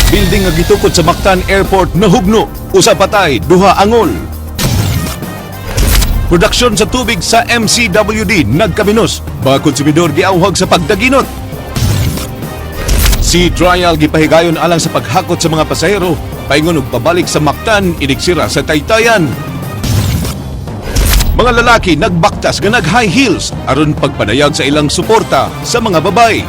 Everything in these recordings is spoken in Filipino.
Building nga gitukod sa Mactan Airport nahugno, usa patay, duha angol. Produksyon sa tubig sa MCWD nagkaminos, mga konsumidor giawhag sa pagdaginot. Si trial gipahigayon alang sa paghakot sa mga pasahero, paingon og pabalik sa Mactan inigsira sa Taytayan. Mga lalaki nagbaktas nga nag-high heels aron pagpadayag sa ilang suporta sa mga babay.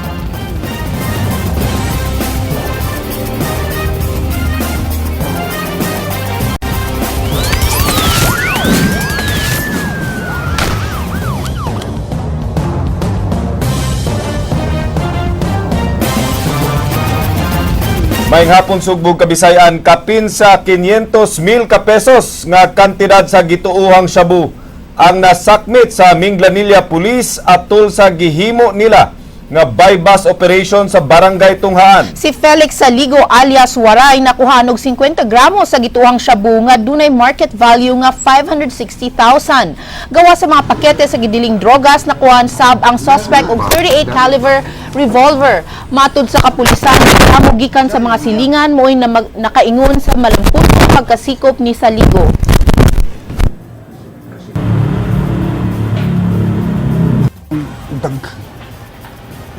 May hapon sugbog Kabisayan kapin sa 500,000 ka pesos nga kantidad sa gituuhang shabu ang nasakmit sa Minglanilla Police atol sa gihimo nila nga bypass operation sa Barangay Tunghaan. Si Felix Saligo alias Waray nakuha og 50 gramos sa gituhang shabu nga dunay market value nga 560,000. Gawa sa mga pakete sa gidiling drogas nakuha sab ang suspect og 38 caliber revolver. Matud sa kapulisan, amo gikan sa mga silingan mo'y nakaingon sa malamputong pagkasikop ni Saligo.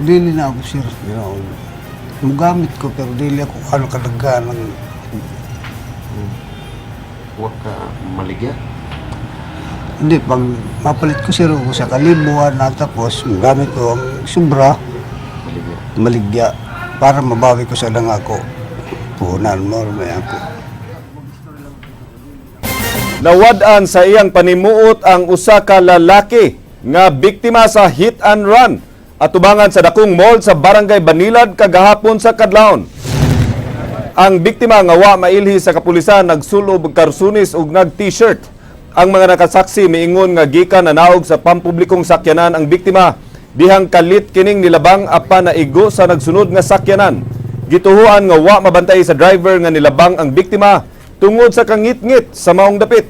Dili na ako sir, mugamit ko pero dili ako ano kadaghan ng Huwag ka maligya. hindi pag mapalit ko sir ako sa kalibuan na tapos mugamit ko ang sobra Maligya. maligya para mabawi ko sa lang ako puhunan mo may ako. Nawad-an sa iyang panimuot ang usa ka lalaki nga biktima sa hit and run atubangan sa dakong mall sa Barangay Banilad kagahapon sa Kadlaon. Ang biktima nga wa mailhi sa kapulisan nagsulob og karsunis ug nag-t-shirt. Ang mga nakasaksi miingon nga gikan na naog sa pampublikong sakyanan ang biktima dihang kalit kining nilabang apan naigo sa nagsunod nga sakyanan. Gituhuan nga wa mabantay sa driver nga nilabang ang biktima tungod sa kangit-ngit sa maong dapit.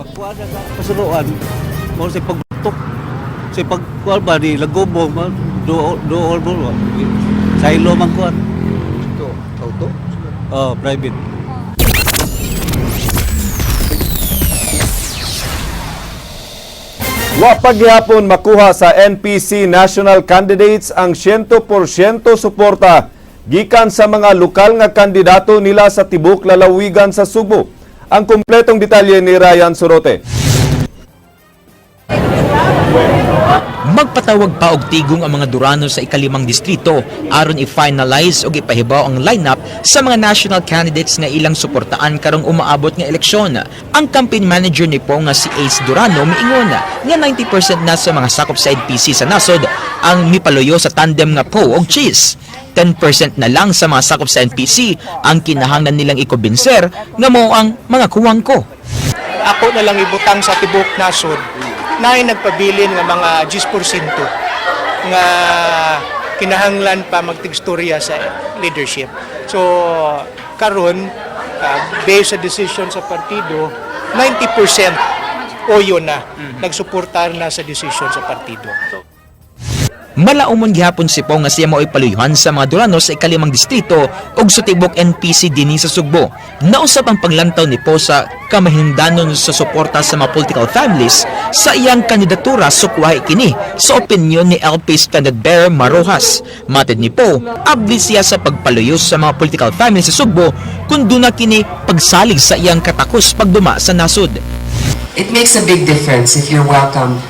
Pagkuha sa pasuruan, mo sa pagbutok, sa pagkuha ba di lagobong, dool mo, sa ilo man kuha. Ito, auto? Oh, private. Wa pa gihapon makuha sa NPC national candidates ang 100% suporta gikan sa mga lokal nga kandidato nila sa tibok lalawigan sa Subo. Ang kumpletong detalye ni Ryan Sorote. Magpatawag pa og tigong ang mga Durano sa ikalimang distrito aron i-finalize o ipahibaw ang lineup sa mga national candidates nga ilang suportaan karong umaabot nga eleksyon. Ang campaign manager ni Po nga si Ace Durano miingon nga 90% na sa mga sakop sa NPC sa nasod ang mipaluyo sa tandem nga Po og Cheese. 10% na lang sa mga sakop sa NPC ang kinahanglan nilang ikumbinser nga mao ang mga kuwang ko. Ako na lang ibutang sa tibok nasod na ay nagpabilin ng mga 10% nga kinahanglan pa magtigstorya sa leadership. So, karon based sa decision sa partido, 90% o yun na, nagsuportar na sa decision sa partido. Malaumon gihapon si Pong nga siya mao'y paluyuhan sa mga Durano sa ikalimang distrito ug sa tibok NPC dinhi sa Sugbo. Nausap ang paglantaw ni Po sa kamahindanon sa suporta sa mga political families sa iyang kandidatura sukwahi kini sa opinyon ni LP Standard Bearer Marojas. Matid ni Po, abli siya sa pagpaluyo sa mga political families sa Sugbo kung duna kini pagsalig sa iyang katakos pagduma sa nasod. It makes a big difference if you're welcomed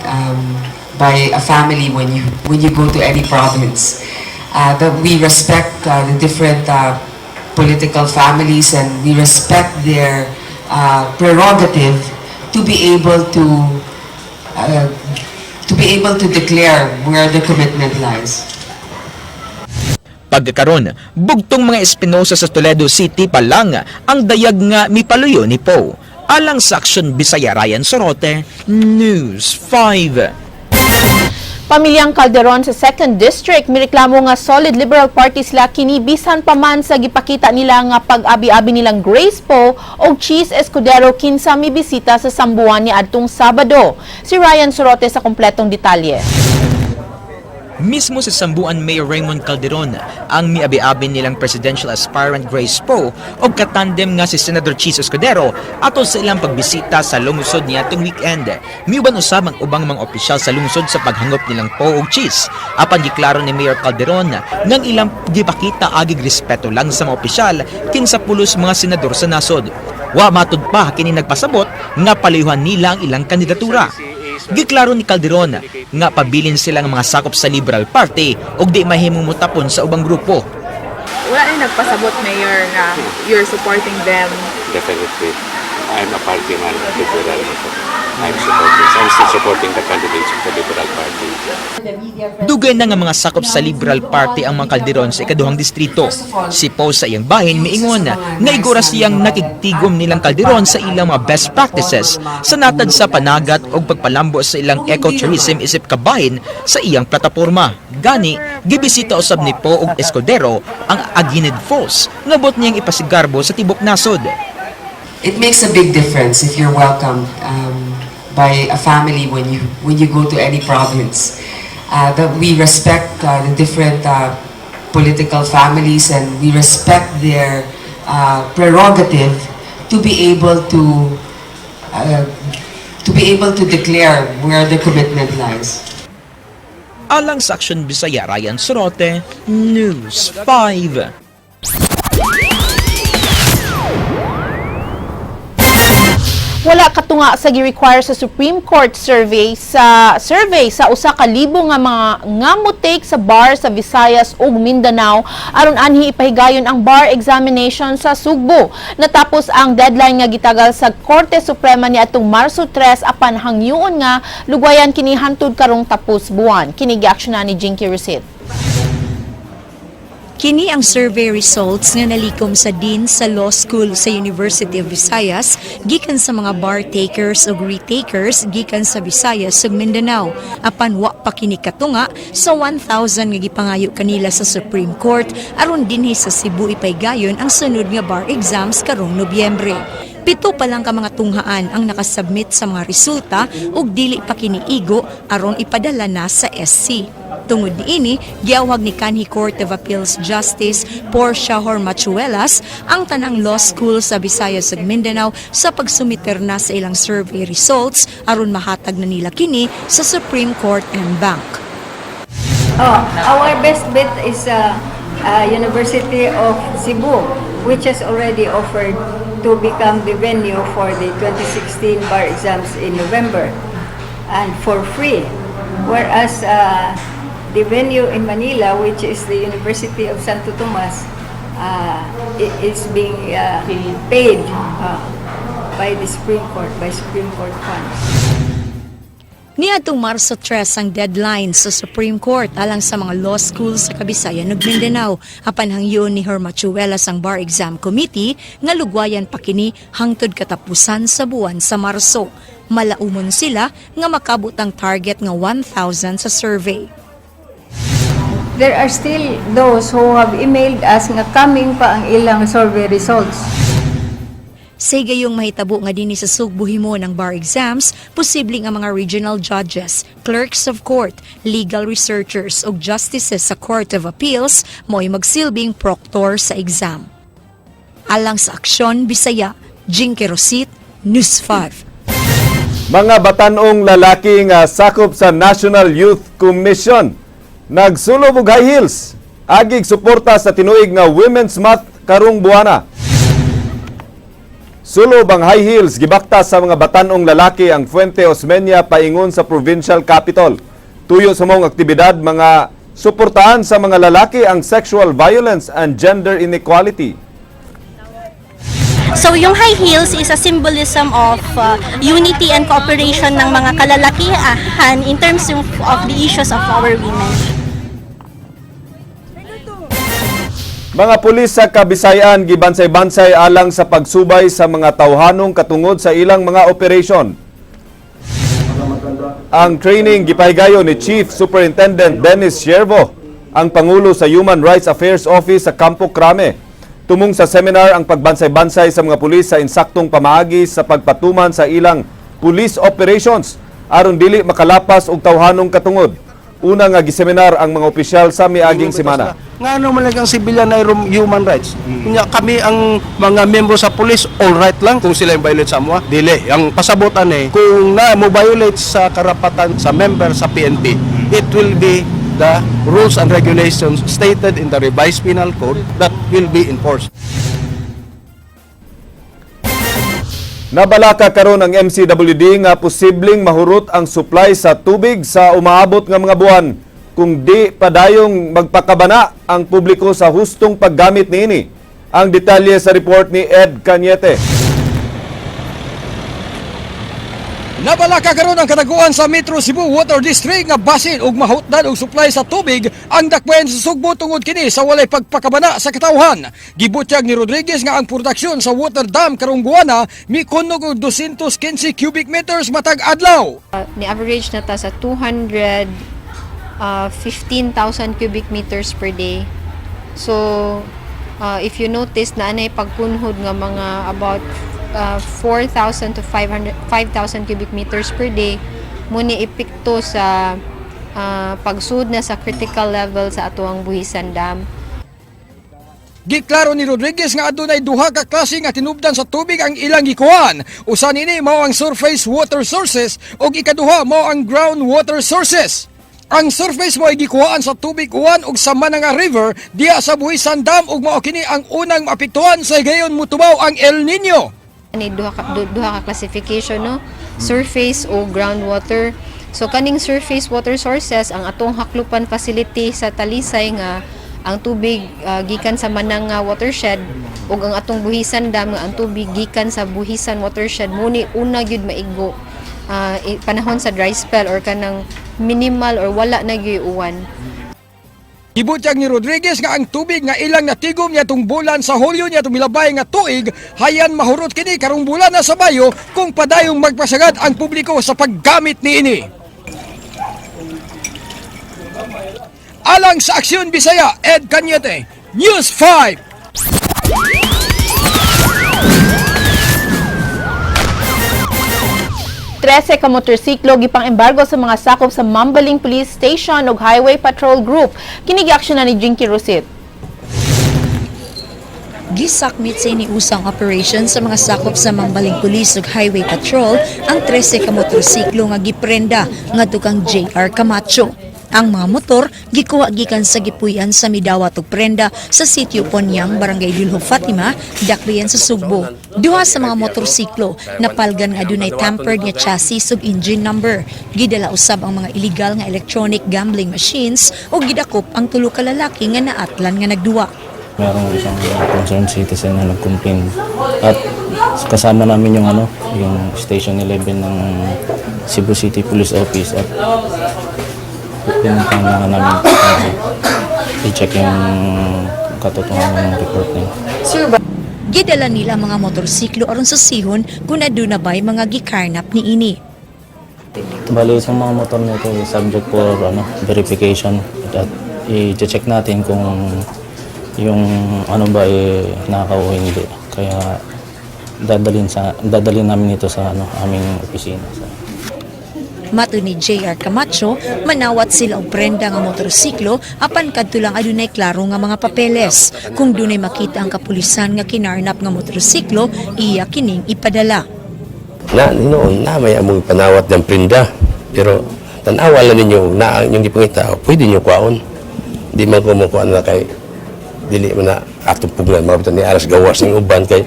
by a family when you go to any province. That we respect the different political families and we respect their prerogative to be able to declare where the commitment lies. Pagkakaroon, bugtong mga Espinosa sa Toledo City pa lang ang dayag nga mipaluyo ni Po. Alang sa Aksyon Bisaya, Ryan Sorote, News 5. Pamilyang Calderon sa 2nd District mireklamo nga solid Liberal Party sila kini bisan pa man sa gipakita nila nga pag-abi-abi nilang Grace Po o Cheese Escudero kinsa mibisita sa Sambuan ni adtong Sabado. Si Ryan Sorote sa kompletong detalye. Mismo si Sambuan Mayor Raymond Calderon ang miabi-abi nilang presidential aspirant Grace Poe o katandem nga si Senator Chis Escudero ato sa ilang pagbisita sa lungsod niya itong weekend. Miuban usab ang ubang mga opisyal sa lungsod sa paghangop nilang Poe o Chis. Apan giklaro ni Mayor Calderon ngang ilang gipakita agig respeto lang sa mga opisyal kinsa pulos mga senador sa nasod. Wa matud pa kini nagpasabot nga palihuan nila ang ilang kandidatura. Giklaro ni Calderon nga pabilin sila ng mga sakop sa Liberal Party ug di mahimong mutapon sa ubang grupo. Wala rin nagpasabot, Mayor, na you're supporting them. Definitely. I'm a party man of Liberal. I'm still supporting the candidates of the Liberal Party. Dugay na nga mga sakop sa Liberal Party ang mga Calderon sa ikaduhang distrito. Si Poe sa iyang bahin miingon nga igura siyang nakigtigom nilang Calderon sa ilang mga best practices sa natad sa panagat o pagpalambo sa ilang ecotourism isip kabahin sa iyang plataporma. Gani, gibisita usab ni Poe ug Escudero ang Aguinid Falls nga bot niyang ipasigarbo sa tibok nasod. It makes a big difference if you're welcomed by a family when you go to any province. That we respect the different political families and we respect their prerogative to be able to declare where the commitment lies. Alang sa Aksyon Bisaya, Ryan Sorote, News 5. Wala katunga sa gi-require sa Supreme Court survey sa usa ka libo nga mga ngamutake sa bar sa Visayas ug Mindanao aron anhi ipahigayon ang bar examination sa Sugbo. Natapos ang deadline nga gitagal sa Korte Suprema niadtong Marso 3 apan hangyoon nga lugwayan kini hantud karong tapos buwan. Kini gi-aksyonan ni Jinky Recit. Kini ang survey results nga nalikom sa Dean sa Law School sa University of Visayas gikan sa mga bar takers ug retakers gikan sa Visayas ug Mindanao. Apan wa pa kini katunga sa 1,000 nga gipangayo kanila sa Supreme Court aron dinhi sa Cebu ipaygayon ang sunod nga bar exams karong Nobyembre. 7 pa lang ka mga tunghaan ang nakasubmit sa mga resulta ug dili pa kiniigo aron ipadala na sa SC. Tungod niini, giawhag ni kanhi Court of Appeals Justice Portia Hormachuelas ang tanang law school sa Visayas ug Mindanao sa pagsumiter na sa ilang survey results aron mahatag na nila kini sa Supreme Court and Bank. Our best bet is University of Cebu, which has already offered to become the venue for the 2016 bar exams in November and for free. Whereas the venue in Manila, which is the University of Santo Tomas, is being paid by the Supreme Court, by Supreme Court funds. Niadtong Marso 3 ang deadline sa Supreme Court alang sa mga law schools sa Kabisayan ug Mindanao. Apan hangyon ni Hormachuelas ang Bar Exam Committee nga lugwayan pa kini hangtod katapusan sa buwan sa Marso. Malaumon sila nga makabot ang target nga 1,000 sa survey. There are still those who have emailed us nga coming pa ang ilang survey results. Say gayong mahitabo nga dinhi sa Sugbo himo ng bar exams, posibleng ang mga regional judges, clerks of court, legal researchers ug justices sa Court of Appeals mo'y magsilbing proctor sa exam. Alang sa Aksyon Bisaya, Jinky Recit, News 5. Mga batanong lalaki nga sakop sa National Youth Commission nagsulob og high heels agig suporta sa tinuig nga Women's Month karong buwana. Sulob ang high heels gibakta sa mga batanong lalaki ang Fuente Osmeña paingon sa provincial capital. Tuyo sa mong aktibidad mga suportahan sa mga lalaki ang sexual violence and gender inequality. So yung high heels is a symbolism of unity and cooperation ng mga kalalakihan in terms of the issues of our women. Mga pulis sa Kabisayan gibansay-bansay alang sa pagsubay sa mga tawhanong katungod sa ilang mga operasyon. Ang training gipahigayon ni Chief Superintendent Dennis Siervo, ang Pangulo sa Human Rights Affairs Office sa Campo Crame. Tumong sa seminar ang pagbansay-bansay sa mga pulis sa insaktong pamaagi sa pagpatuman sa ilang police operations aron dili makalapas og tawhanong katungod. Una nga giseminar ang mga opisyal sa miaging semana. Nga naman lang ang civilian na human rights. Kunya kami ang mga membro sa police, all right lang kung sila yung violate sa mga. Dili. Ang pasabutan kung na mo violate sa karapatan sa member sa PNP, it will be the rules and regulations stated in the revised penal code that will be enforced. Nabalaka karon ang MCWD nga posibleng mahurot ang supply sa tubig sa umaabot nga mga buwan kung di padayong magpakabana ang publiko sa hustong paggamit niini. Ang detalye sa report ni Ed Cañete. Nabalaka karon ang kataguan sa Metro Cebu Water District nga basin ug mahutdan og supply sa tubig ang dakbayan sa Sugbo tungod kini sa walay pagpakabana sa katawhan. Gibutyag ni Rodriguez nga ang produksyon sa water dam karong buwana mikunog og 215 cubic meters matag adlaw. Ni average na ta sa 215,000 cubic meters per day. So if you notice na anay pagkunhod nga mga about 4,000 to 5,000 cubic meters per day muni epekto sa pagsud na sa critical level sa atuang buhisan dam. Giklaro ni Rodriguez nga adunay duha ka klase nga tinubdan sa tubig ang ilang gikuhan. Usa nini mao ang surface water sources ug ikaduha mao ang groundwater sources. Ang surface mo ay gikuhaan sa tubig uwan ug sa Mananga River diya sa buhisan dam ug mao kini ang unang maapektuhan sa gayon mutubaw ang El Nino. Ani duha ka classification no, surface o groundwater. So kaning surface water sources ang atong haklupan facility sa Talisay nga ang tubig gikan sa Mananga watershed ug ang atong buhisan dam nga ang tubig gikan sa buhisan watershed muni una gyud maigo panahon sa dry spell or kanang minimal or wala na gyud uwan. Gibutyag ni Rodriguez nga ang tubig nga ilang natigom niya tung bulan sa Hulyo niya tumilabay nga tuig hayan mahurot kini karong bulan na sa Mayo kung padayong magpasagad ang publiko sa paggamit niini. Alang sa Aksyon Bisaya, Ed Cañete, News 5. 13 ka motorsiklo gipang embargo sa mga sakop sa Mambaling Police Station ug Highway Patrol Group. Kini gi-aksyon na ni Jinky Rosit. Gisakmit sa iniusang operation sa mga sakop sa Mambaling Police ug Highway Patrol ang 13 ka motorsiklo nga giprenda ngadto kang JR Camacho. Ang mga motor gikuha gikan sa gipuy-an sa Midawat ug prenda sa sitio Ponyang, Barangay Dulho Fatima, Dakbayan sa Sugbo. Duha sa mga motorsiklo napalgan nga adunay tampered nga chassis ug engine number. Gidala usab ang mga illegal nga electronic gambling machines ug gidakop ang tulo ka lalaki nga naatlan nga nagduwa. Merong isang concerned citizen na nag-complain at kasama namin yung yung Station 11 ng Cebu City Police Office at pinuntahan na namin i-check yung katotohanan ng report niya. Gidala nila mga motorsiklo aron sa sihon kung aduna ba'y mga gikarnap ni ini. Bali sa mga motor nito subject for verification at i-check natin kung yung nakaka o hindi. Kaya dadalhin namin ito sa aming opisina. Mato ni JR Camacho, manawat sila og prenda nga motorsiklo apan kadto lang adunay klaro nga mga papeles. Kung dunay makita ang kapulisan nga kinarnap nga motorsiklo, iya kining ipadala. Na may among panawat ng prenda. Pero tanawa lang ninyo na ang inyong gipangita, pwede nyo kwaon. Di man ko mo kuan na kay dili man na atong pugnan mga ni aras gawas ng uban kay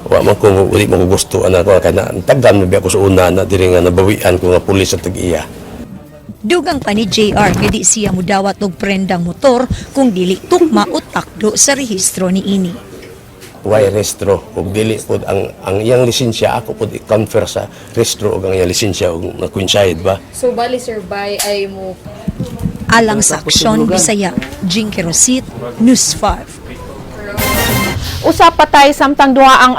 wa man ko uli mo gusto ana ko kay na tagdan na ako sa una na diri nga nabawian ko nga pulis sa tag-iya. Dugang pa ni JR nga di siya mudawat og prendang motor kung dili tugma o takdo sa rehistro ni ini. Way rehistro ug dili pod ang iyang lisensya ako pod i-confer sa rehistro ug ang iyang lisensya ug na-coincide ba. So bali sir by ay mo Alang sa Aksyon Bisaya, Jinky Rosit, News 5. Usa patay samtang duha ang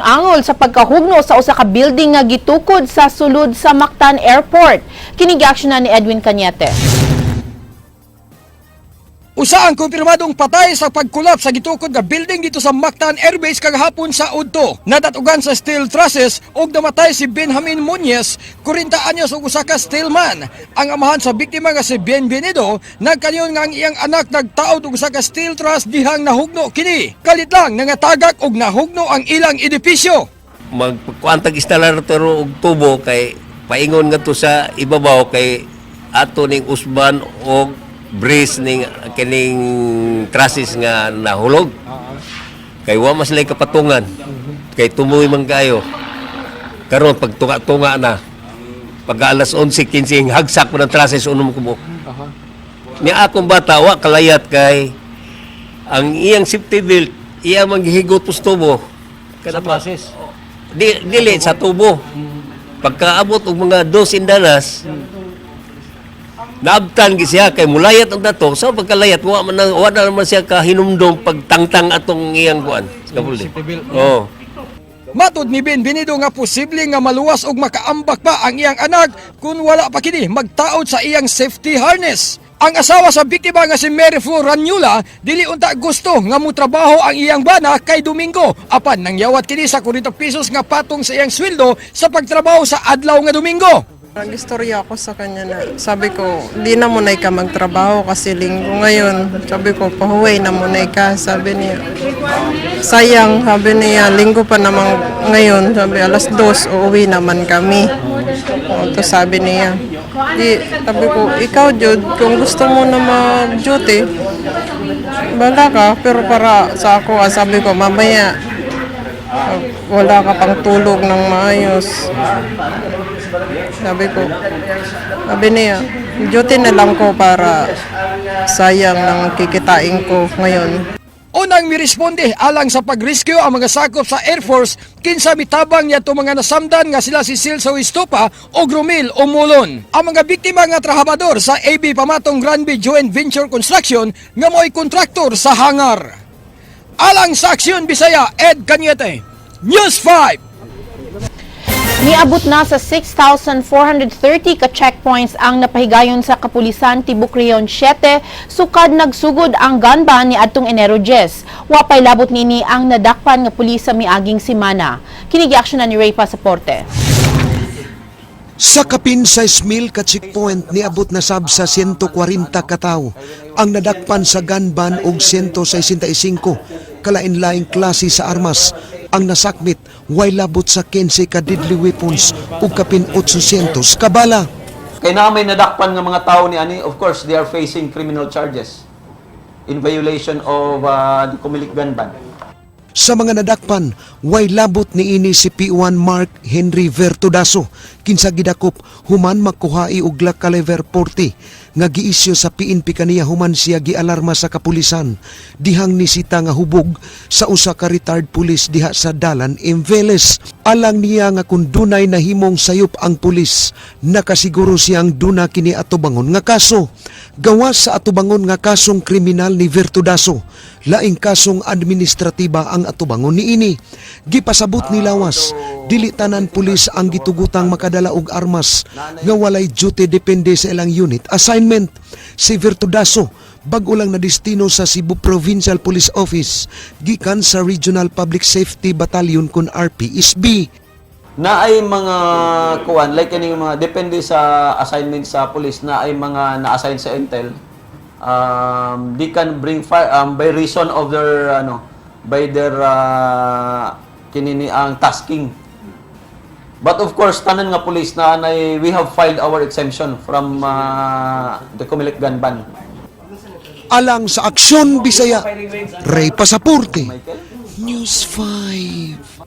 angol sa pagkahugno sa usa ka building nga gitukod sa sulod sa Mactan Airport. Kini gi-aksyonan ni Edwin Cañete. Usa ang kumpirmadong patay sa pagkulap sa gitukod nga building dito sa Mactan Airbase kagahapon sa Udto. Nadatugan sa steel trusses ug namatay si Benjamin Muñez, 40 anyos ug usa ka steelman. Ang amahan sa biktima nga si Bienvenido nagkanyon nga ang iyang anak nagtaod og usa ka steel truss dihang nahugno kini. Kalit lang nangatagak og nahugno ang ilang edipisyo. Magkuantag instalator og tubo kay paingon nga to sa ibabaw kay ato ning usban og brace ning kining trusses nga nahulog. Kay wa mas lay kapatungan. Kay tumoy man kayo. Karon pag tunga-tunga na pag alas 11:15 hagsak mo ng trusses unom kumo. Ni akong bata wa kalayat kay ang iyang safety belt iya maghihigot pus tubo. Kada trusses. Dili sa tubo. Pagkaabot og mga 2 indanas naabtan gi siya kay mulayat ang dato sa pagkalayat wa na naman siya kahinumdom pagtangtang atong iyang kuan oh. Matud ni Bienvenido nga posible nga maluwas og makaambak pa ang iyang anak kung wala pa kini magtaod sa iyang safety harness. Ang asawa sa biktima nga si Mary Flo Ranyula dili unta gusto nga motrabaho ang iyang bana kay Domingo apan nangyawat kini sa 40 pesos nga patong sa iyang sweldo sa pagtrabaho sa adlaw nga Domingo. Nag-istorya ako sa kanya na sabi ko, di na munay ka magtrabaho kasi linggo ngayon. Sabi ko, pahuway na munay ka. Sabi niya, sayang, sabi niya, linggo pa naman ngayon. Sabi, alas 2, uuwi naman kami. O, to sabi niya. Sabi ko, ikaw, Jud, kung gusto mo na mag-duty, bala ka. Pero para sa ako, sabi ko, mamaya, wala ka pang tulog ng maayos. Sabi niya, duty na lang ko para sayang ng kikitain ko ngayon. Unang miresponde alang sa pag-rescue ang mga sakop sa Air Force kinsa mitabang niya itong mga nasamdan nga sila si Silso Estopa o Grumil Umulon. Ang mga biktima nga trabahador sa AB Pamatong Granby Joint Venture Construction nga mo'y kontraktor sa hangar. Alang sa Aksyon Bisaya, Ed Cañete, News 5. Niabot na sa 6,430 ka checkpoints ang napahigayon sa kapulisan Tibok Region 7 sukad nagsugod ang gun ban ni adtong Enero 10. Wa pay labot nini ang nadakpan nga pulis sa miaging semana. Kini gi-aksyonan ni Ray Pasaporte. Sa kapin 6,000 ka checkpoint niabot na sab sa 140 ka tawo ang nadakpan sa gun ban og 165 kalain-laing klase sa armas ang nasakmit way labot sa 15 ka deadly weapons ug kapin 800 ka bala. Kay na may nadakpan nga mga tao ni ani, of course they are facing criminal charges in violation of the Kumilik Gun Ban. Sa mga nadakpan, way labot ni ini si P1 Mark Henry Vertudaso, kinsa gidakop human makuhai og Glock caliber 40 nga giisyo sa PNP kaniya human siya gialarma sa kapulisan dihang nisita nga hubog sa usa ka retired pulis diha sa Dalan Emveles. Alang niya nga kung dunay nahimong sayop ang pulis, nakasiguro siyang duna kini atubangon nga kaso. Gawas sa atubangon nga kasong kriminal ni Vertudaso, laing kasong administratiba ang atubangon ni ini. Gipasabot ni lawas, dili tanan pulis ang gitugutang makadala og armas nga walay duty depende sa ilang unit assignment. Si Vertudaso bag-o lang na destino sa Cebu Provincial Police Office gikan sa Regional Public Safety Battalion kun RPSB. Na ay mga kuan like kaning mga depende sa assignment sa police na ay mga na-assign sa intel, they can bring fire by reason of their by their kinini ang tasking. But of course tanan nga police na we have filed our exemption from the Kumilik Gun Ban. Alang sa Aksyon Bisaya, Ray Pasaporte, News 5.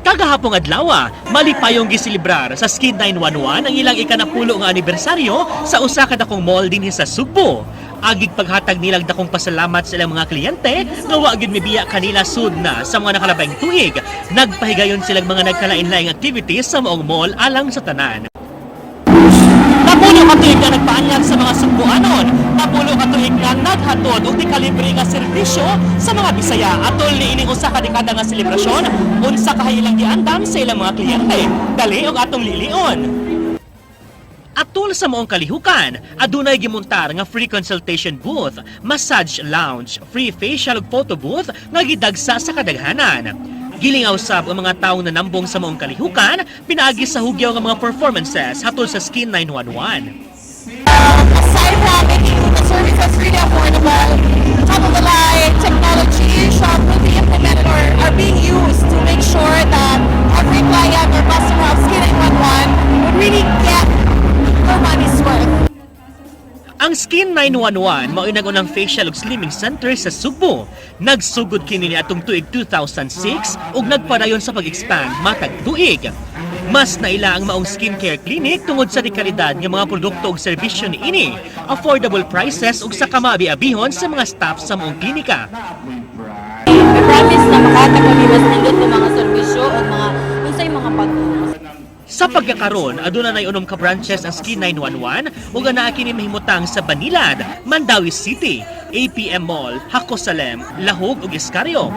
Kagahapong adlaw, malipayong gisilibrar sa Skid 911 ang ilang ikanapulo nga anibersaryo sa usa ka dakong mall dinhi sa Sugbo. Agig paghatag nilang dakong pasalamat sa ilang mga kliyente nga wa gyud mibiya kanila sud na sa mga nakalabaing tuig. Nagpahigayon silang mga nagkalain-laing activities sa maong mall alang sa tanan. Napuno katuig nga nagpaanyag sa mga Sugboanon, napulo katuig nga naghatod og di kalibre nga serbisyo sa mga Bisaya. Atol ni ining usa ka dekada nga selebrasyon, unsa ka ilang giandam sa ilang mga kliyente. Dali og atong lilion. Atol sa maong kalihukan, adunay gimontar nga free consultation booth, massage lounge, free facial ug photo booth nga gidagsa sa kadaghanan. Gilingaw sab ang mga taong nanambong sa maong kalihukan, pinaagi sa hugyaw nga mga performances hatol sa Skin 911. Aside from making the services really affordable, top-of-the-line technology will be implemented or are being used to make sure that every client or customer of Skin 911 would really get their money's worth. Ang Skin 911 mao nag-unang facial ug slimming center sa Subo. Nagsugod kini ni atong tuig 2006 ug nagpadayon sa pag-expand matag tuig. Mas naila ang maong skincare clinic tungod sa dekalidad nga mga produkto ug serbisyo niini, affordable prices ug sa kamabi-abihon sa mga staff sa maong klinika. I promise na makatag kami mas nindot ng mga serbisyo o mga unsay mga Sa pagkakaroon, aduna nay unom ka branches ang Skin 911 ug anaa kini mahimutang sa Banilad, Mandawi City, APM Mall, Hacosalem, Lahog ug Iscario.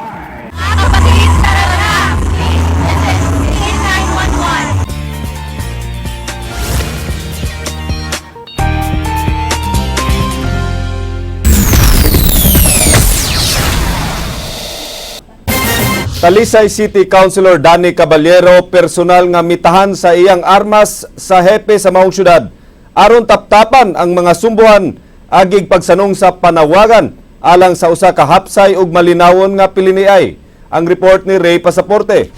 Talisay City Councilor Danny Caballero personal nga mitahan sa iyang armas sa hepe sa maong syudad. Aron taptapan ang mga sumbuhan agig pagsanong sa panawagan alang sa usa ka hapsay ug malinawon nga piliniay. Ang report ni Ray Pasaporte.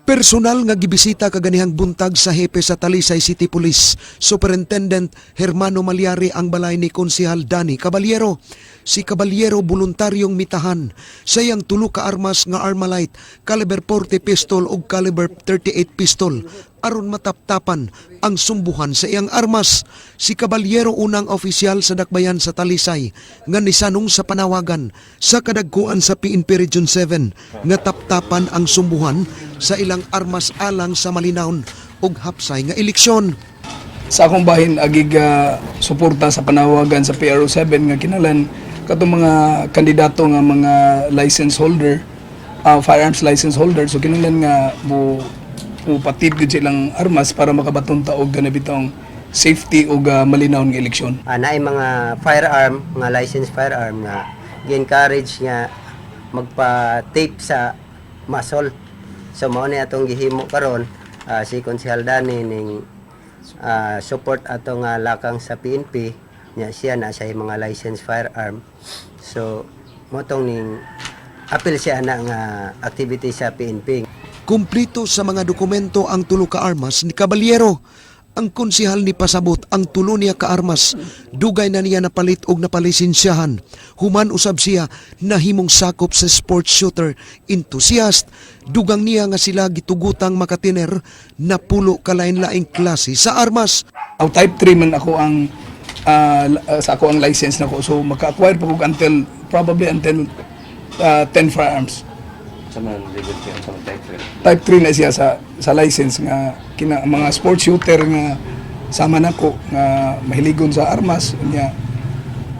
Personal nga gibisita kaganihang buntag sa hepe sa Talisay City Police, Superintendent Hermano Malyari ang balay ni Konsehal Danny Caballero. Si Caballero voluntaryong mitahan sa iyang tulo ka armas nga Armalite, caliber 40 pistol ug caliber 38 pistol aron mataptapan ang sumbuhan sa iyang armas. Si Caballero unang opisyal sa dakbayan sa Talisay nga nisanong sa panawagan sa kadagkuan sa PNP Region 7 nga taptapan ang sumbuhan sa ilang armas alang sa malinawon ug hapsay nga eleksyon. Sa akong bahin agig suporta sa panawagan sa PRO 7 nga kinalan katong mga kandidato nga mga license holder, firearms license holder, so kinahanglan nga mo patid gud silang armas para makabaton ta og ganabitong safety ug malinawon nga eleksyon. Naay mga firearm, mga license firearm nga gi-encourage nga magpa-tape sa muzzle. So mao ni atong gihimo karon si Konsehal Danny ning support atong lakang sa PNP nya siya na siya mga license firearm. So motong ning apil siya na nga activity sa PNP. Kumplito sa mga dokumento ang tulo ka armas ni Caballero. Ang konsehal ni pasabot ang tulo niya ka armas. Dugay na niya napalit og napalisensyahan. Human usab siya nahimong sakop sa sports shooter enthusiast. Dugang niya nga sila gitugutang makatiner na pulo kalain-laing klase sa armas. Type 3 man ako ang sa ako ang license nako, so maka-acquire pa ko probably until 10 firearms. Type 3 na siya sa license nga mga sports shooter nga sama nako nga mahiligon sa armas nya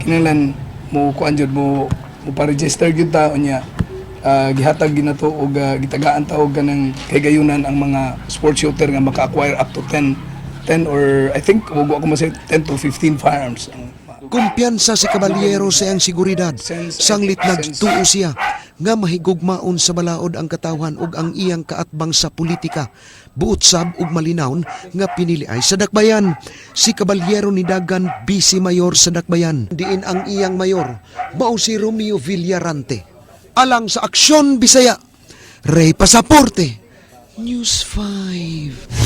kinahanglan mo kuan jud mo pa-register gyud ta nya gihatag ginato og gitagaan ta og ganang kagayunan ang mga sports shooter nga maka-acquire up to 10 or I think ako mo say 10 to 15 firearms. Kumpiyansa si Caballero sa iyang seguridad. Sanglit nagtuo siya nga mahigugmaon sa balaod ang katawan ug ang iyang kaatbang sa politika. Buot sab ug malinawon nga pinili ay sa dakbayan. Si Caballero ni dagan vice mayor sa dakbayan. Diin ang iyang mayor, mao si Romeo Villarante. Alang sa Aksyon Bisaya, Ray Pasaporte, News 5.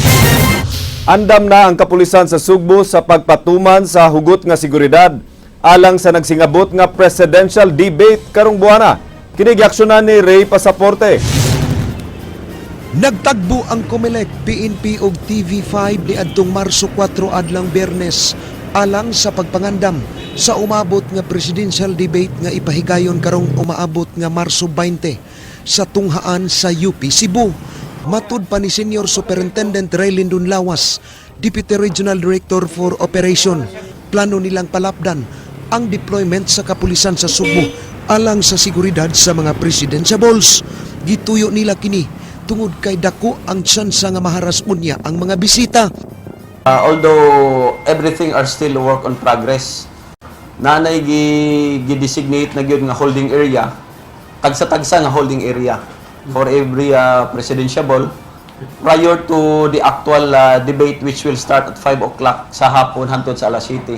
Andam na ang kapulisan sa Sugbo sa pagpatuman sa hugot nga seguridad alang sa nagsingabot nga presidential debate karong buwana. Kini giaksyonan ni Ray Pasaporte. Nagtagbo ang COMELEC, PNP ug TV5 niadtong Marso 4 adlang Biyernes alang sa pagpangandam sa umabot nga presidential debate nga ipahigayon karong umaabot nga Marso 20 sa tunghaan sa UP Cebu. Matud pa ni Senior Superintendent Raylin Dunlawas, Deputy Regional Director for Operation, plano nilang palapdan ang deployment sa kapulisan sa Subo alang sa seguridad sa mga presidensiables. Gituyo nila kini tungod kay dako ang tsansa nga maharas unya ang mga bisita. Although everything are still work on progress, nanay gi-designate na gyud nga holding area, tagsa-tagsa nga holding area for every presidentiable prior to the actual debate which will start at 5 o'clock sa hapon hangtod sa alas 7.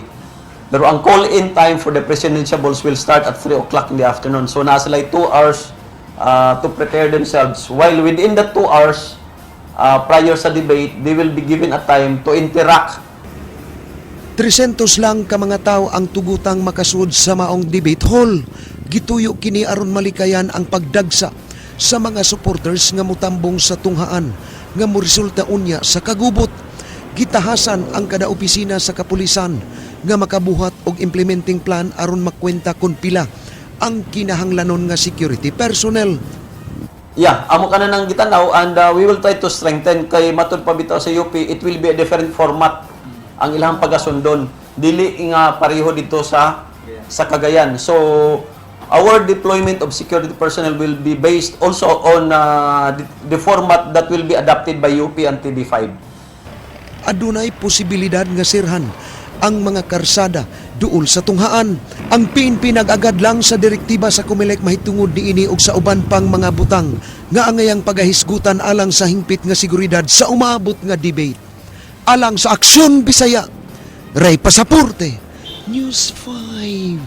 Pero ang call-in time for the presidentiables will start at 3 o'clock in the afternoon. So nasa like 2 hours to prepare themselves. While within the 2 hours prior sa debate, they will be given a time to interact. 300 lang ka mga tao ang tugutang makasud sa maong debate hall. Gituyo kini aron malikayan ang pagdagsa sa mga supporters nga mutambong sa tunghaan nga moresulta unya sa kagubot. Gitahasan ang kada opisina sa kapulisan nga makabuhat og implementing plan aron makwenta kun pila ang kinahanglanon nga security personnel. Yeah, amo ka na nang gitanaw and we will try to strengthen kay matud pa bitaw sa UP, it will be a different format ang ilang pagasundon. Dili nga pareho dito sa Cagayan. So our deployment of security personnel will be based also on the format that will be adopted by UP and TD5. Adunay posibilidad nga sirhan ang mga karsada duol sa tunghaan. Ang PNP nag-agad lang sa direktiba sa Comelec mahitungod niini og sa uban pang mga butang nga angayang pagahisgutan alang sa hingpit nga seguridad sa umabot nga debate. Alang sa Aksyon Bisaya, Ray Pasaporte, News 5.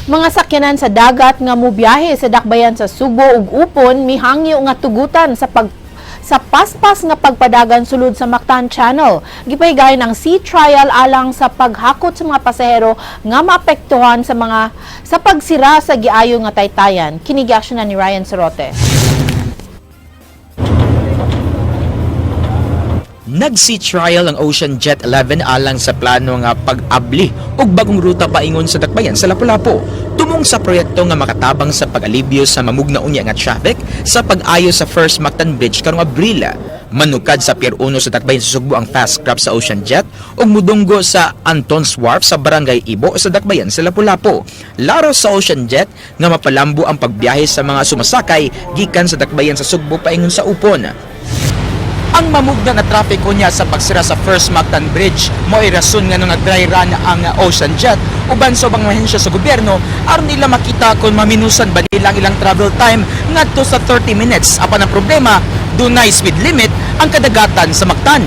Mga sakyanan sa dagat nga mobiyahe sa dakbayan sa Subo ug Upon mihangyo nga tugutan sa paspas nga pagpadagan sulod sa Mactan Channel. Gipahigayon ang sea trial alang sa paghakot sa mga pasahero nga maapektuhan sa pagsira sa giayo nga taytayan. Kini giaksyonan ni Ryan Sorote. Nag-sea trial ang Ocean Jet 11 alang sa plano nga pag-abli ug bagong ruta paingon sa dakbayan sa Lapu-Lapu. Tumong sa proyekto nga makatabang sa pag-alibyo sa mamugna unya nga traffic sa pag-ayo sa First Mactan Bridge karong Abril. Manukad sa Pier 1 sa dakbayan sa Sugbo ang fast craft sa Ocean Jet ug mudunggo sa Anton's Wharf sa Barangay Ibo sa dakbayan sa Lapu-Lapu. Laro sa Ocean Jet nga mapalambo ang pagbiyahe sa mga sumasakay gikan sa dakbayan sa Sugbo paingon sa Upon. Ang mamugna na trapiko niya sa pagsira sa First Mactan Bridge mo ay rason nga nung nag-dry run ang Ocean Jet uban sa bang mahensya sa gobyerno aron nila makita kung maminusan ba nilang ilang travel time ngadto sa 30 minutes. Apan ang problema, dunay speed limit ang kadagatan sa Mactan.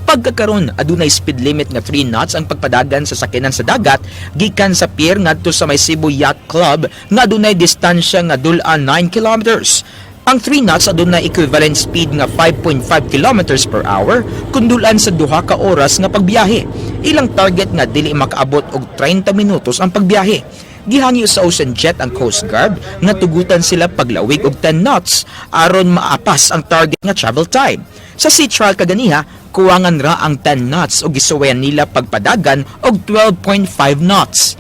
Pagkakaroon, adunay speed limit nga 3 knots ang pagpadagan sa sakyanan sa dagat gikan sa pier ngadto sa may Cebu Yacht Club nga adunay distansya nga dul-an 9 kilometers. Ang 3 knots adunay equivalent speed nga 5.5 kilometers per hour kundulan sa 2 ka oras nga pagbiyahe. Ilang target nga dili makaabot og 30 minutos ang pagbiyahe. Gihangyo sa Ocean Jet ang Coast Guard nga tugutan sila paglawig og 10 knots aron maapas ang target nga travel time. Sa sea trial kaganiha, kuwangan ra ang 10 knots ug gisuwayan nila pagpadagan og 12.5 knots.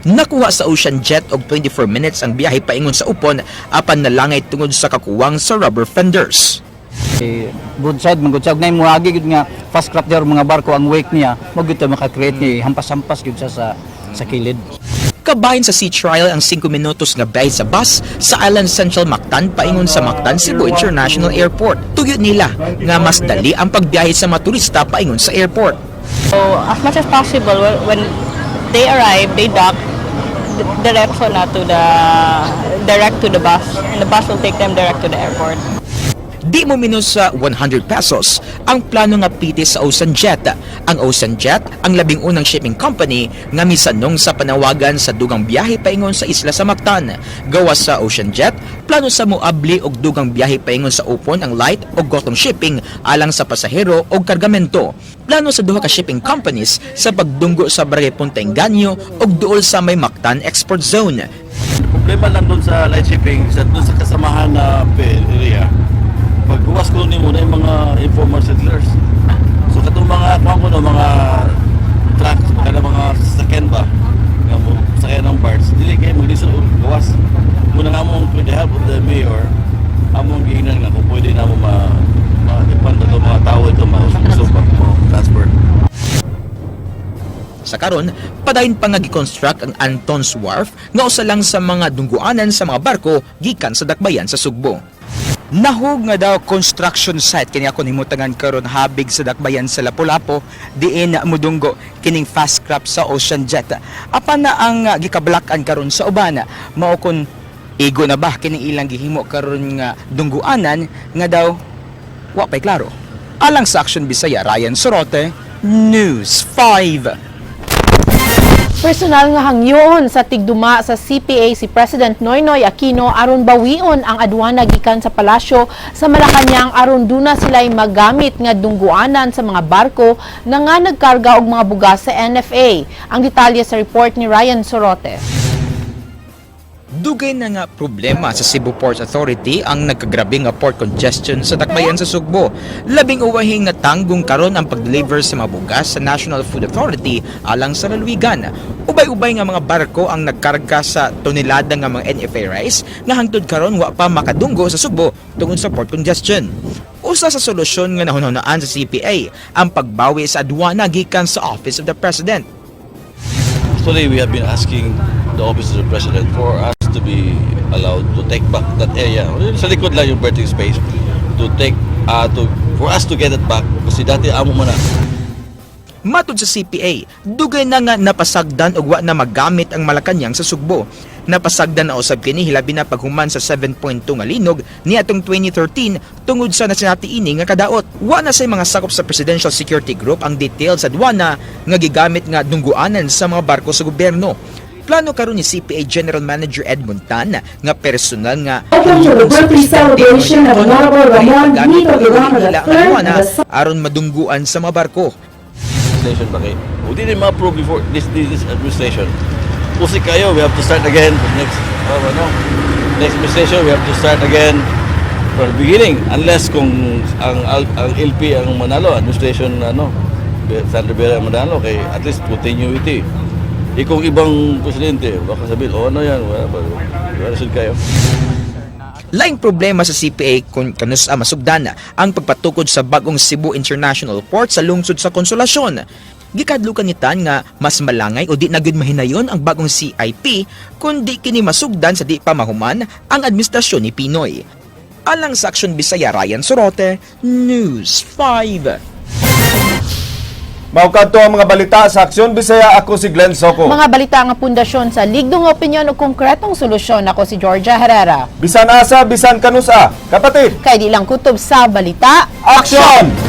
Nakuha sa Ocean Jet og 24 minutes ang biyahe paingon sa Upon apan nalangay tungod sa kakuwang sa rubber fenders. Good side, na yung muagi gud nga fast craft der mga barko ang wake niya mo gito maka-create ni hampas-hampas gud sa kilid. Kabahin sa sea trial ang 5 minutos nga biyahe sa bus sa Island Central Mactan paingon sa Mactan Cebu International Airport. Tuyo nila nga mas dali ang pagbiyahe sa mga turista paingon sa airport. So as much as possible, when they arrive, they dock diretso na direct to the bus, and the bus will take them direct to the airport. Di mo minus sa 100 pesos ang plano nga piti sa Ocean Jet. Ang Ocean Jet ang labing unang shipping company nga misanong sa panawagan sa dugang biyahe paingon sa isla sa Mactan. Gawas sa Ocean Jet, plano sa muabli og dugang biyahe paingon sa Upon ang light o gotong shipping alang sa pasahero o kargamento. Plano sa duha ka shipping companies sa pagdunggo sa Barangay Punta Engaño og duol sa may Mactan Export Zone. Problema lang doon sa light shipping, doon sa kasamahan na area. Sa karon, padayon pa nga gi-construct ang Anton's Wharf nga usa lang sa mga dungguanan sa mga barko gikan sa dakbayan sa Sugbo. Nahug nga daw construction site kini ako himutangan karon habig sa dakbayan sa Lapu-Lapu diin mudunggo kining fast craft sa Ocean Jet. Apan na ang gikabalakan karon sa uban mao kun igo na ba kining ilang gihimo karon nga dungguanan nga daw wa pay klaro. Alang sa Action Bisaya, Ryan Sorote, News 5. Personal nga hangyoon sa tigduma sa CPA si President Noynoy Aquino aron bawion ang aduana gikan sa palasyo sa Malacañang aron duna sila'y magamit nga dungguanan sa mga barko na nga nagkarga og mga bugas sa NFA. Ang detalye sa report ni Ryan Sorote. Dugay na nga problema sa Cebu Port Authority ang nagkagrabe nga port congestion sa dakbayan sa Sugbo. Labing uwahing natanggong karon ang pag-deliver sa mga bugas sa National Food Authority alang sa lalawigan. Ubay-ubay nga mga barko ang nagkarga sa tonelada nga mga NFA rice nga hangtod karon wa pa makadunggo sa Sugbo tungod sa port congestion. Usa sa solusyon nga nahunahunaan sa CPA ang pagbawi sa aduana gikan sa Office of the President. Actually, we have been asking the Office of the President for us to be allowed to take back that area. Sa likod lang yung berthing space for us to get it back kasi dati amo mo na. Matod sa CPA, dugay na nga napasagdan og wa na magamit ang Malacañang sa Sugbo. Napasagdan na usab kini hilabi na paghuman sa 7.2 nga linog niadtong 2013 tungod sa nasinatiini nga kadaot. Wa na say mga sakop sa Presidential Security Group ang details sa aduana nga gigamit nga dungguanan sa mga barko sa gobyerno. Plano karon ni CPA General Manager Ed Montan nga personal nga aron madungguan sa mga barko. Administration ba kayo? We didn't ma-approve before this administration. Kasi kayo, we have to start again next administration, we have to start again from the beginning unless kung ang LP ang manalo, administration Sandra Vera ang manalo kay at least continuity. Kung ibang presidente, baka sabihin, ano yan, wala sila kayo. Laing problema sa CPA kung kanusa masugdana ang pagpatukod sa bagong Cebu International Port sa lungsod sa Konsolasyon. Gikadlukan ni Tan nga mas malangay o di na gud mahinayon ang bagong CIP kundi kini masugdan sa di pa mahuman ang administrasyon ni Pinoy. Alang sa Action Bisaya, Ryan Sorote, News 5. Maukad to ang mga balita sa Aksyon Bisaya. Ako si Glenn Soco. Mga balita nga pundasyon sa ligdong opinyon o konkretong solusyon. Ako si Georgia Herrera. Bisan asa, bisan kanusa. Kapatid. Kay di lang kutob sa balita. Aksyon!